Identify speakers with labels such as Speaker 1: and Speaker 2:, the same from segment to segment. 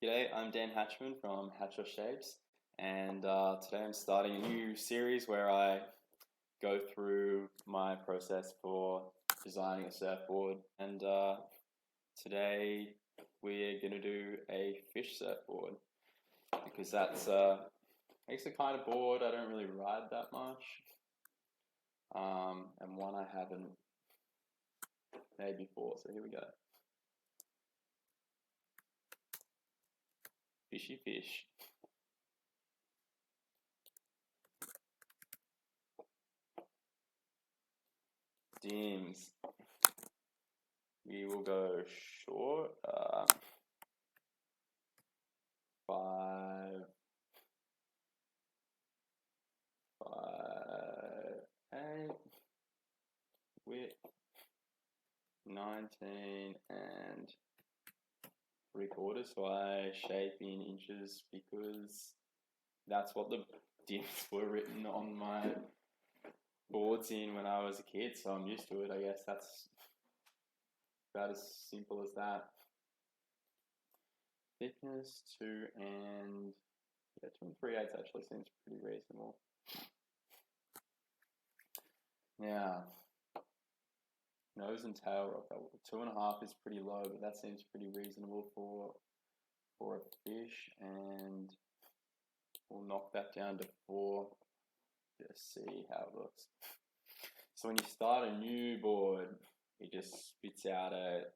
Speaker 1: G'day, I'm Dan Hatchman from Hatcher Shapes, and today I'm starting a new series where I go through my process for designing a surfboard. And today we're going to do a fish surfboard because that's the kind of board I don't really ride that much, and one I haven't made before. So here we go. Fishy fish. Dims. We will go short, 5, 8, width 19 and 3/4. So I shape in inches because that's what the dims were written on my boards in when I was a kid. So I'm used to it. I guess that's about as simple as that. Thickness 2 and 3/8 actually seems pretty reasonable. Now, nose and tail rock, 2.5 is pretty low, but that seems pretty reasonable for a fish, and we'll knock that down to 4. Just see how it looks. So when you start a new board, it just spits out a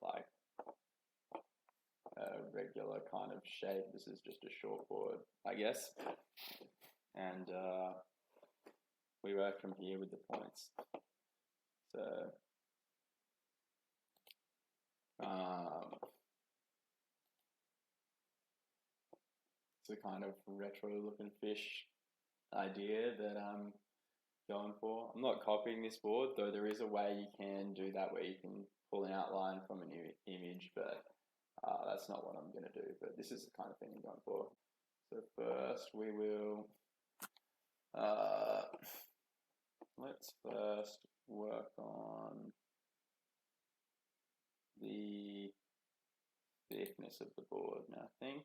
Speaker 1: regular kind of shape. This is just a short board, I guess, and we work from here with the points. So it's a kind of retro looking fish idea that I'm going for. I'm not copying this board, though there is a way you can do that where you can pull an outline from a new image, but that's not what I'm going to do. But this is the kind of thing I'm going for. So first we will let's first work on the thickness of the board. Now I think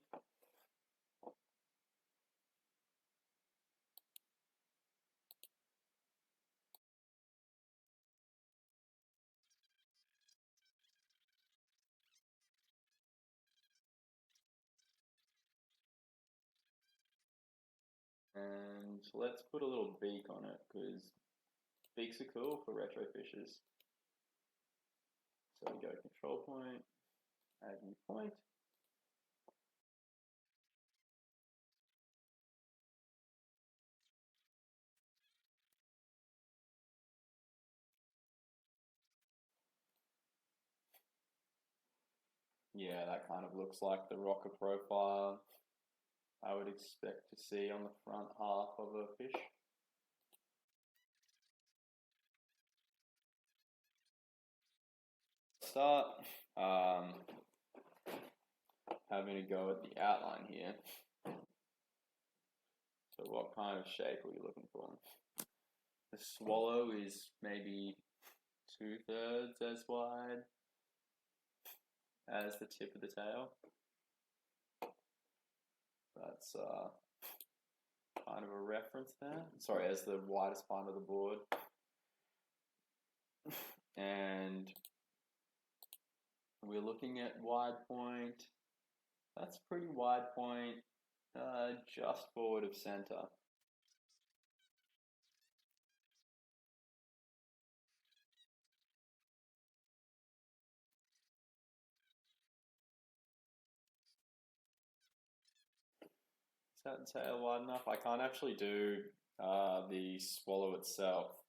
Speaker 1: and let's put a little beak on it because beaks are cool for retro fishers. So we go control point, add new point. Yeah, that kind of looks like the rocker profile I would expect to see on the front half of a fish. Start having a go at the outline here. So what kind of shape are we looking for? The swallow is maybe 2/3 as wide as the tip of the tail. That's kind of a reference there. Sorry, as the widest part of the board. And we're looking at wide point. That's pretty wide point, just forward of center. Is that tail wide enough? I can't actually do the swallow itself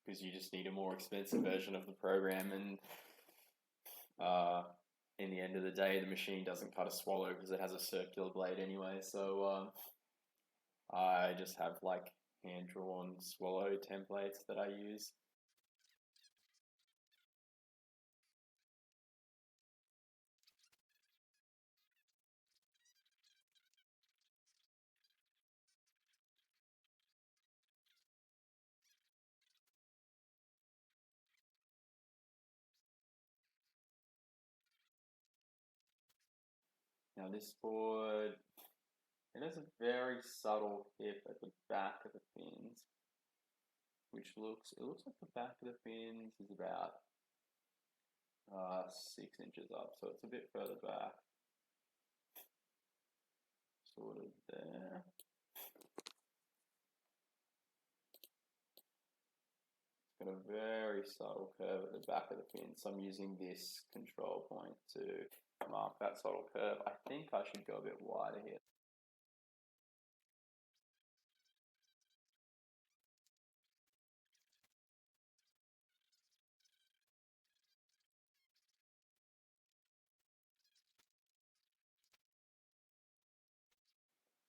Speaker 1: because you just need a more expensive version of the program, and in the end of the day, the machine doesn't cut a swallow because it has a circular blade anyway. So I just have like hand-drawn swallow templates that I use. Now this board, it has a very subtle tip at the back of the fins, which it looks like the back of the fins is about 6 inches up, so it's a bit further back, sort of there. It's got a very subtle curve at the back of the fin, so I'm using this control point to mark that subtle curve. I think I should go a bit wider here.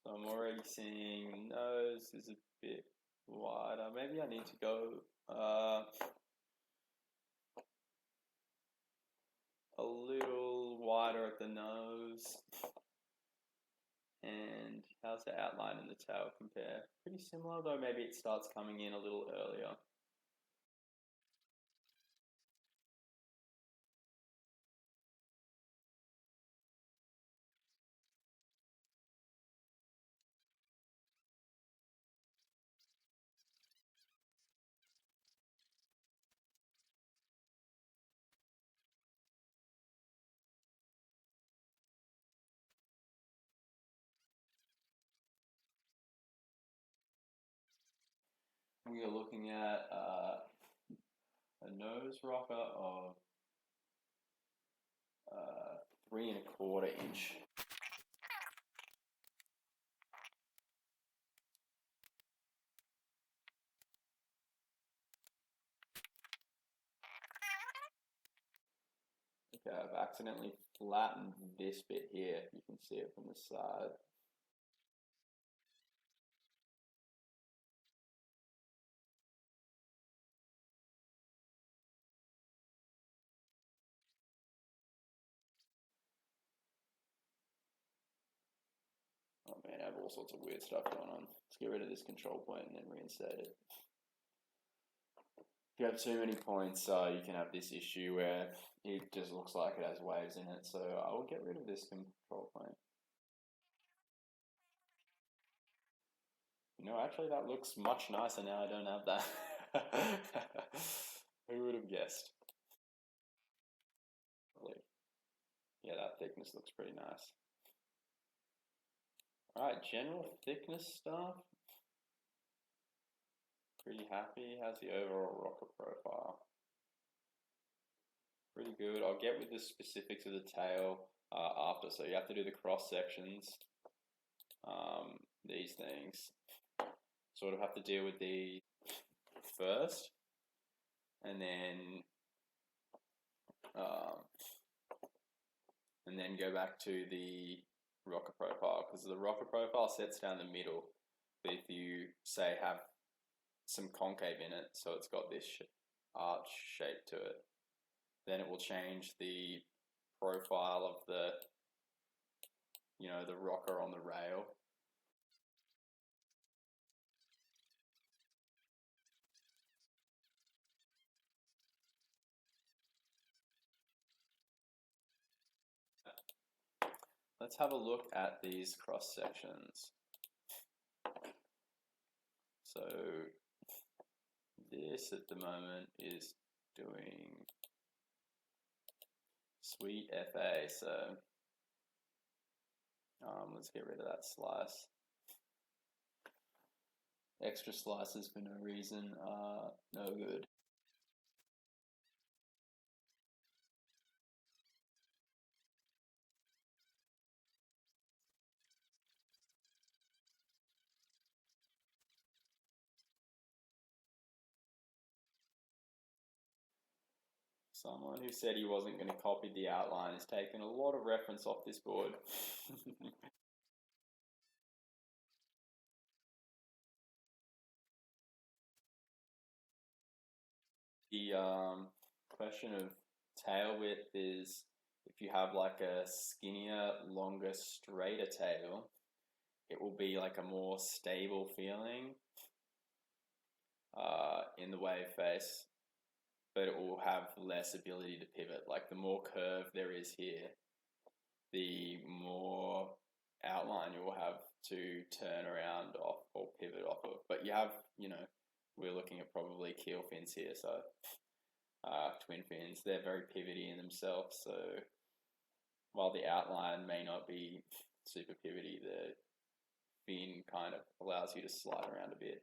Speaker 1: So I'm already seeing the nose is a bit wider. Maybe I need to go a little wider at the nose. And how's the outline in the tail compare? Pretty similar, though maybe it starts coming in a little earlier. We are looking at a nose rocker of 3¼ inch. Okay, I've accidentally flattened this bit here. You can see it from the side. Oh man, I have all sorts of weird stuff going on. Let's get rid of this control point and then reinstate it. If you have too many points, you can have this issue where it just looks like it has waves in it. So I will get rid of this control point. You know, actually that looks much nicer now I don't have that. Who would have guessed? Yeah, that thickness looks pretty nice. Alright, general thickness stuff. Pretty happy. How's the overall rocker profile? Pretty good. I'll get with the specifics of the tail after. So you have to do the cross sections. These things. Sort of have to deal with the first, and then go back to the rocker profile, because the rocker profile sets down the middle. But if you say have some concave in it, so it's got this arch shape to it, then it will change the profile of the, you know, the rocker on the rail. Let's have a look at these cross sections. So this at the moment is doing sweet FA, so let's get rid of that slice. Extra slices for no reason are no good. Someone who said he wasn't going to copy the outline has taken a lot of reference off this board. The question of tail width is, if you have like a skinnier, longer, straighter tail, it will be like a more stable feeling in the wave face, but it will have less ability to pivot. Like the more curve there is here, the more outline you will have to turn around off or pivot off of. But you have, we're looking at probably keel fins here, so twin fins, they're very pivoty in themselves. So while the outline may not be super pivoty, the fin kind of allows you to slide around a bit.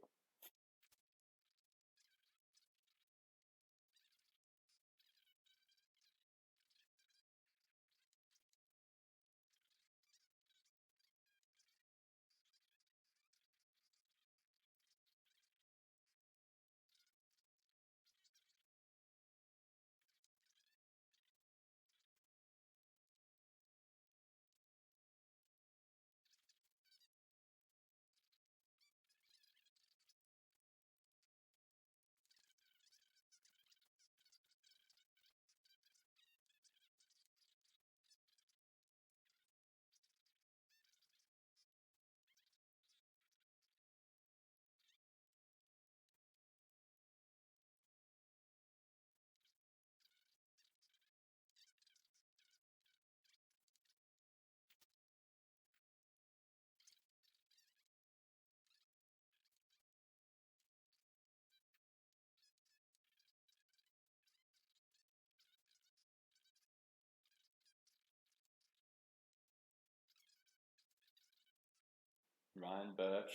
Speaker 1: Ryan Birch.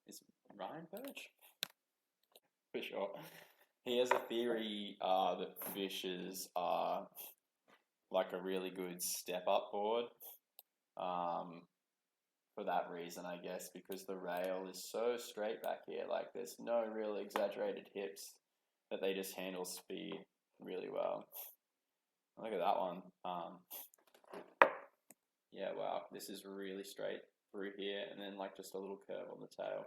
Speaker 1: Is Ryan Birch? For sure. He has a theory that fishes are like a really good step-up board. For that reason, I guess, because the rail is so straight back here. Like, there's no real exaggerated hips, that they just handle speed really well. Look at that one. Yeah, wow. This is really straight through here, and then like just a little curve on the tail,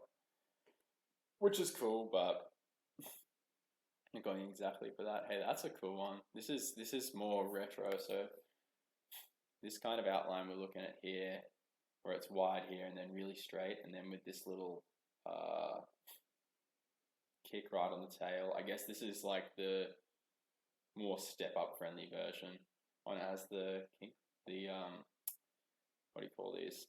Speaker 1: which is cool, but not going exactly for that. Hey, that's a cool one. This is more retro, so this kind of outline we're looking at here, where it's wide here and then really straight, and then with this little kick right on the tail. I guess this is like the more step-up friendly version. One has the what do you call these?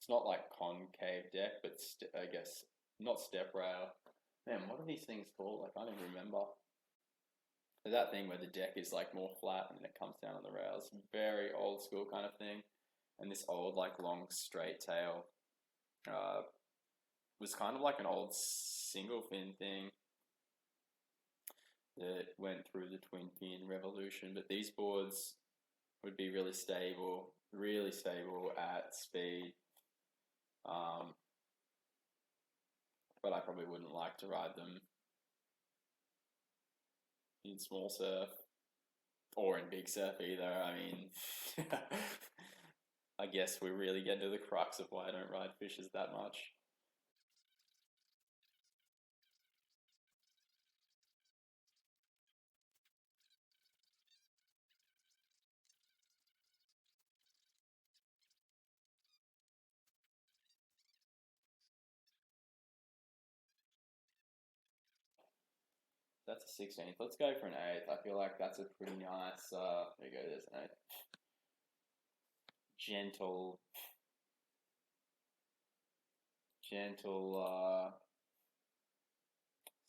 Speaker 1: It's not like concave deck, but I guess not step rail. Man, what are these things called? Like, I don't even remember. There's that thing where the deck is like more flat and then it comes down on the rails. Very old school kind of thing. And this old like long straight tail was kind of like an old single fin thing that went through the twin fin revolution. But these boards would be really stable at speed. But I probably wouldn't like to ride them in small surf or in big surf either. I mean, I guess we really get to the crux of why I don't ride fishes that much. That's a 16th. Let's go for an 8th. I feel like that's a pretty nice, there you go, there's an 8th. Gentle,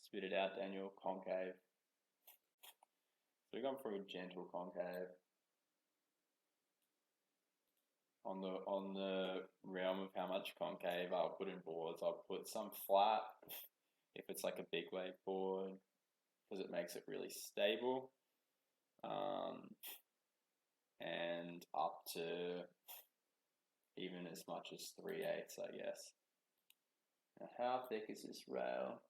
Speaker 1: spit it out, Daniel, concave. So we're going for a gentle concave. On the realm of how much concave I'll put in boards, I'll put some flat if it's like a big wave board, because it makes it really stable, and up to even as much as 3/8, I guess. Now, how thick is this rail?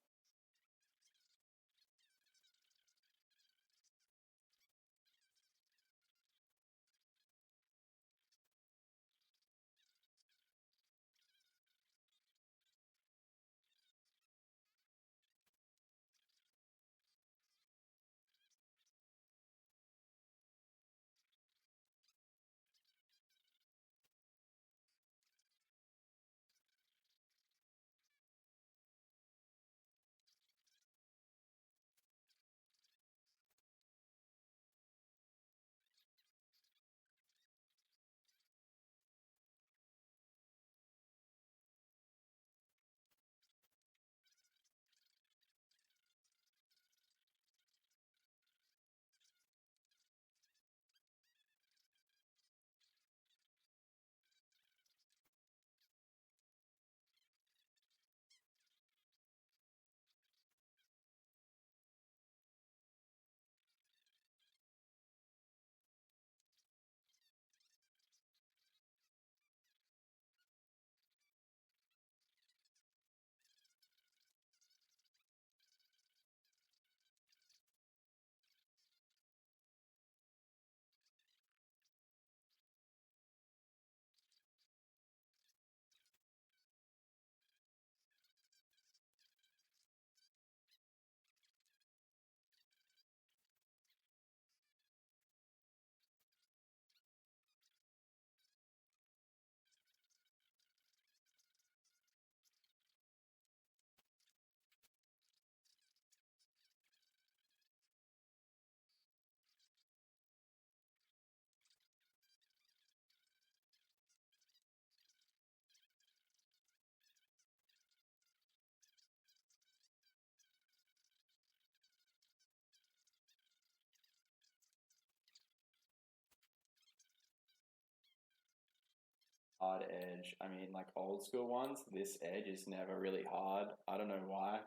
Speaker 1: hard edge. I mean, like old school ones, this edge is never really hard. I don't know why.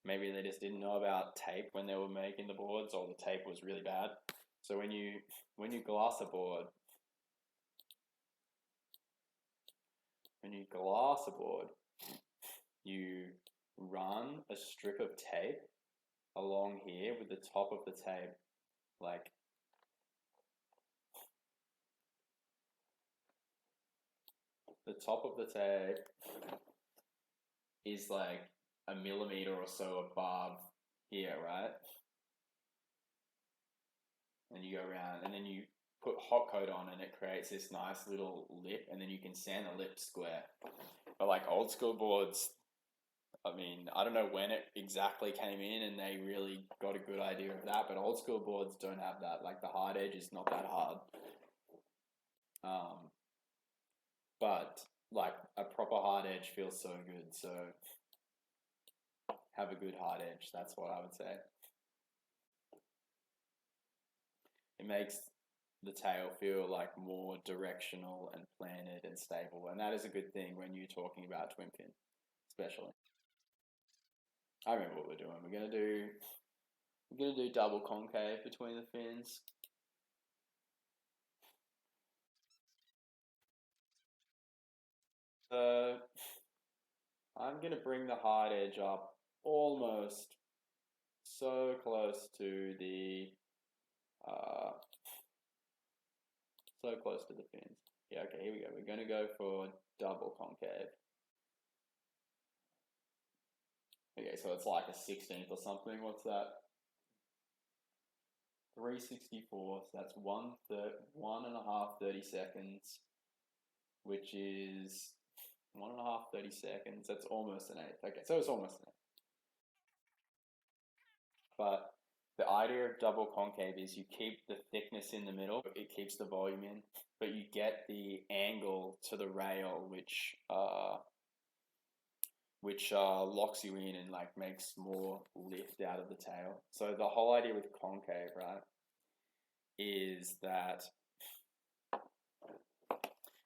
Speaker 1: Maybe they just didn't know about tape when they were making the boards, or the tape was really bad. So when you glass a board, you run a strip of tape along here with the top of the tape, like the top of the tape is like a millimeter or so above here, right? And you go around, and then you put hot coat on, and it creates this nice little lip, and then you can sand the lip square. But like old school boards, I mean, I don't know when it exactly came in and they really got a good idea of that, but old school boards don't have that. Like the hard edge is not that hard. But like a proper hard edge feels so good. So have a good hard edge. That's what I would say. It makes the tail feel like more directional and planted and stable, and that is a good thing when you're talking about twin fin, especially. I remember what we're doing. We're gonna do double concave between the fins. So I'm gonna bring the hard edge up almost so close to the fins. Yeah, okay, here we go. We're gonna go for double concave. Okay, so it's like a 16th or something. What's that? 3/64. So that's 1.5 30 seconds, which is 1.5 30 seconds. That's almost an eighth. Okay, so it's almost an eighth. But the idea of double concave is you keep the thickness in the middle, it keeps the volume in, but you get the angle to the rail, which locks you in and like makes more lift out of the tail. So the whole idea with concave, right, is that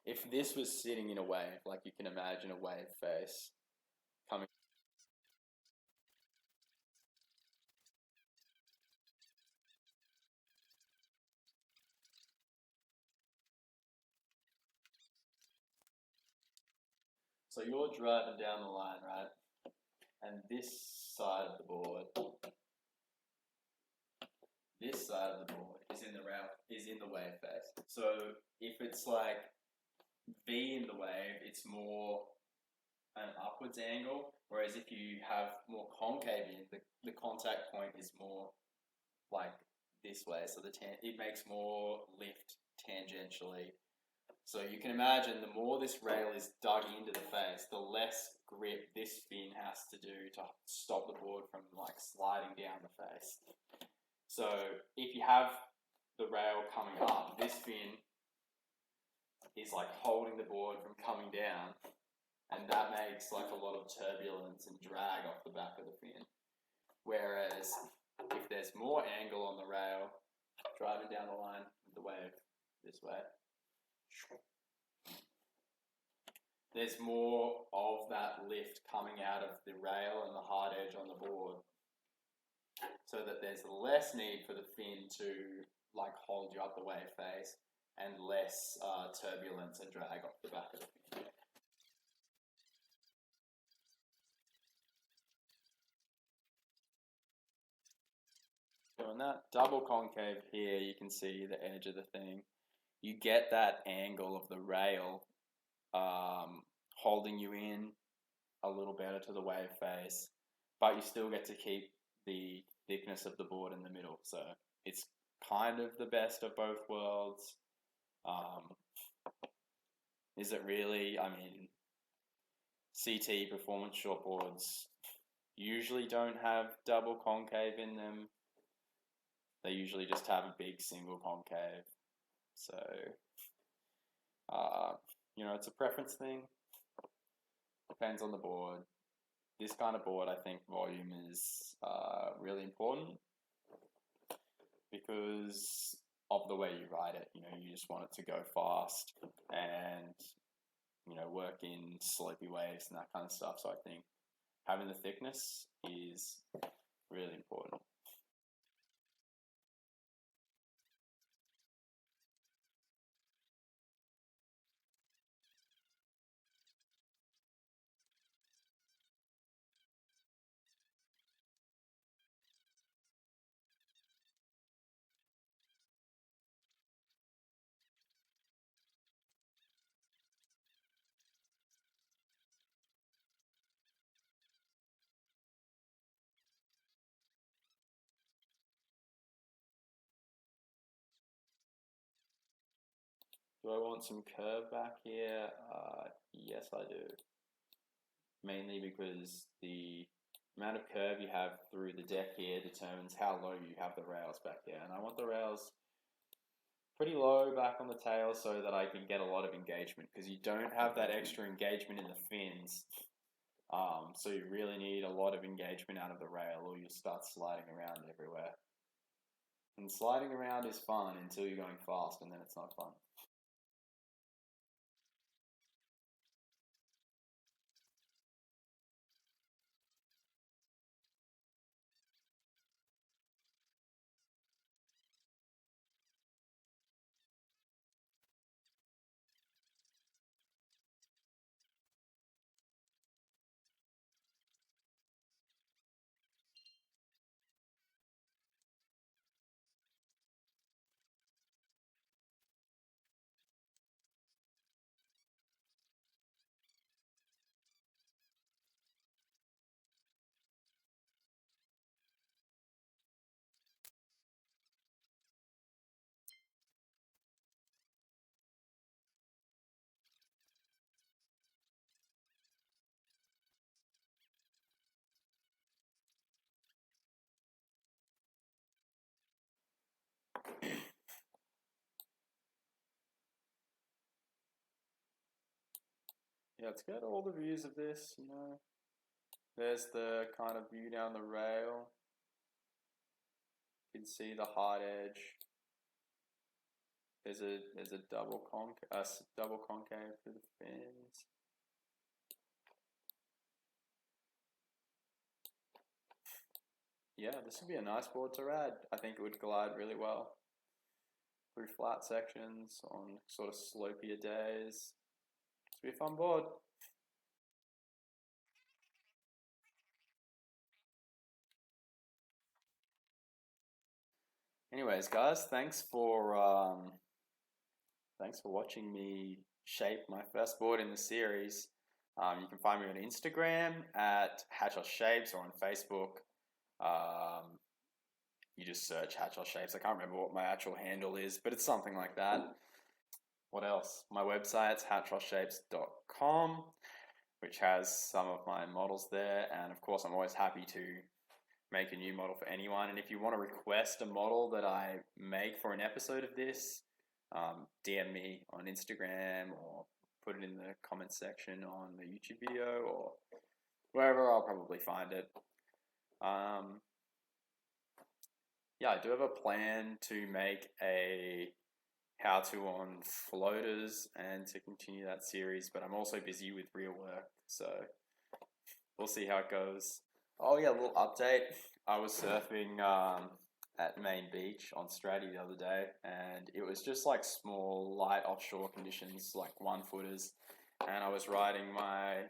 Speaker 1: if this was sitting in a wave, like you can imagine a wave face coming. So you're driving down the line, right? And this side of the board is in the wave face. So if it's like V in the wave, it's more an upwards angle, whereas if you have more concave in, the contact point is more like this way, so it makes more lift tangentially. So you can imagine the more this rail is dug into the face, the less grip this fin has to do to stop the board from like sliding down the face. So if you have the rail coming up, this fin is like holding the board from coming down, and that makes like a lot of turbulence and drag off the back of the fin. Whereas if there's more angle on the rail, driving down the line with the wave this way, there's more of that lift coming out of the rail and the hard edge on the board, so that there's less need for the fin to like hold you up the wave face, and less turbulence and drag off the back of the fin. So in that double concave here, you can see the edge of the thing. You get that angle of the rail holding you in a little better to the wave face, but you still get to keep the thickness of the board in the middle. So it's kind of the best of both worlds. Is it really? I mean, CT performance shortboards usually don't have double concave in them. They usually just have a big single concave. So, it's a preference thing. Depends on the board. This kind of board, I think volume is really important because of the way you ride it. You just want it to go fast, and work in slopey waves and that kind of stuff. So I think having the thickness is really important. Do I want some curve back here? Yes, I do. Mainly because the amount of curve you have through the deck here determines how low you have the rails back here. And I want the rails pretty low back on the tail so that I can get a lot of engagement, because you don't have that extra engagement in the fins. So you really need a lot of engagement out of the rail, or you'll start sliding around everywhere. And sliding around is fun until you're going fast, and then it's not fun. Yeah, let's get all the views of this, There's the kind of view down the rail. You can see the hard edge. There's a double concave through the fins. Yeah, this would be a nice board to ride. I think it would glide really well through flat sections on sort of slopier days. It's be a fun board. Anyways, guys, thanks for watching me shape my first board in the series. You can find me on Instagram at HatchOffShapes, or on Facebook. You just search HatchOffShapes. I can't remember what my actual handle is, but it's something like that. What else? My website's hatchoffshapes.com, which has some of my models there. And of course, I'm always happy to make a new model for anyone. And if you want to request a model that I make for an episode of this, DM me on Instagram, or put it in the comments section on the YouTube video, or wherever. I'll probably find it. Yeah, I do have a plan to make a how-to on floaters and to continue that series, but I'm also busy with real work, so we'll see how it goes. Oh yeah, a little update. I was surfing at Main Beach on Stratty the other day, and it was just like small, light offshore conditions, like 1-footers, and I was riding my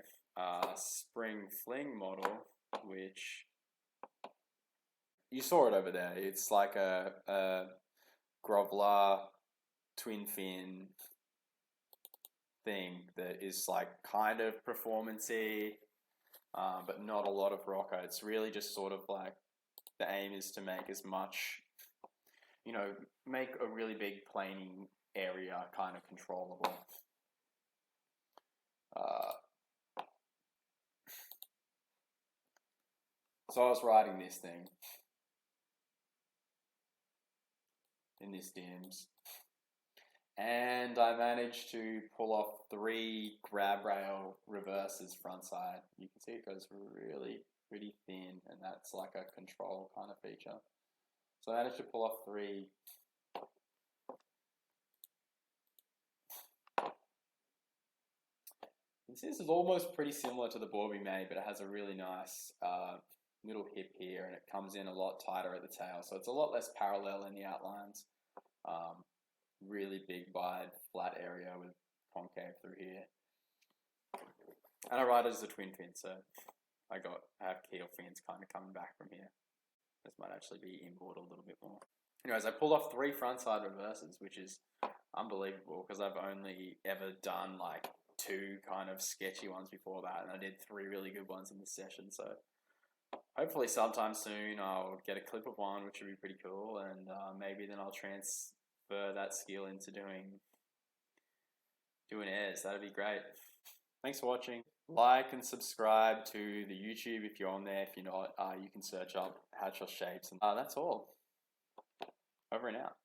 Speaker 1: Spring Fling model, which you saw it over there. It's like a Groveler twin fin thing that is like kind of performance-y, but not a lot of rocker. It's really just sort of like the aim is to make as much, make a really big planing area kind of controllable. So I was riding this thing in this DIMS, and I managed to pull off 3 grab rail reverses frontside. You can see it goes really pretty thin, and that's like a control kind of feature. So I managed to pull off 3. This is almost pretty similar to the board we made, but it has a really nice middle hip here, and it comes in a lot tighter at the tail, so it's a lot less parallel in the outlines. Really big wide flat area with concave through here. And I ride it as a twin fin, so I have keel fins kind of coming back from here. This might actually be inboard a little bit more. Anyways, I pulled off 3 frontside reverses, which is unbelievable because I've only ever done like 2 kind of sketchy ones before that, and I did 3 really good ones in this session. So hopefully sometime soon I'll get a clip of one, which would be pretty cool, and maybe then I'll transfer that skill into doing airs. That'd be great. Thanks for watching. Like and subscribe to the YouTube if you're on there. If you're not, you can search up Hatch or Shapes. And that's all. Over and out.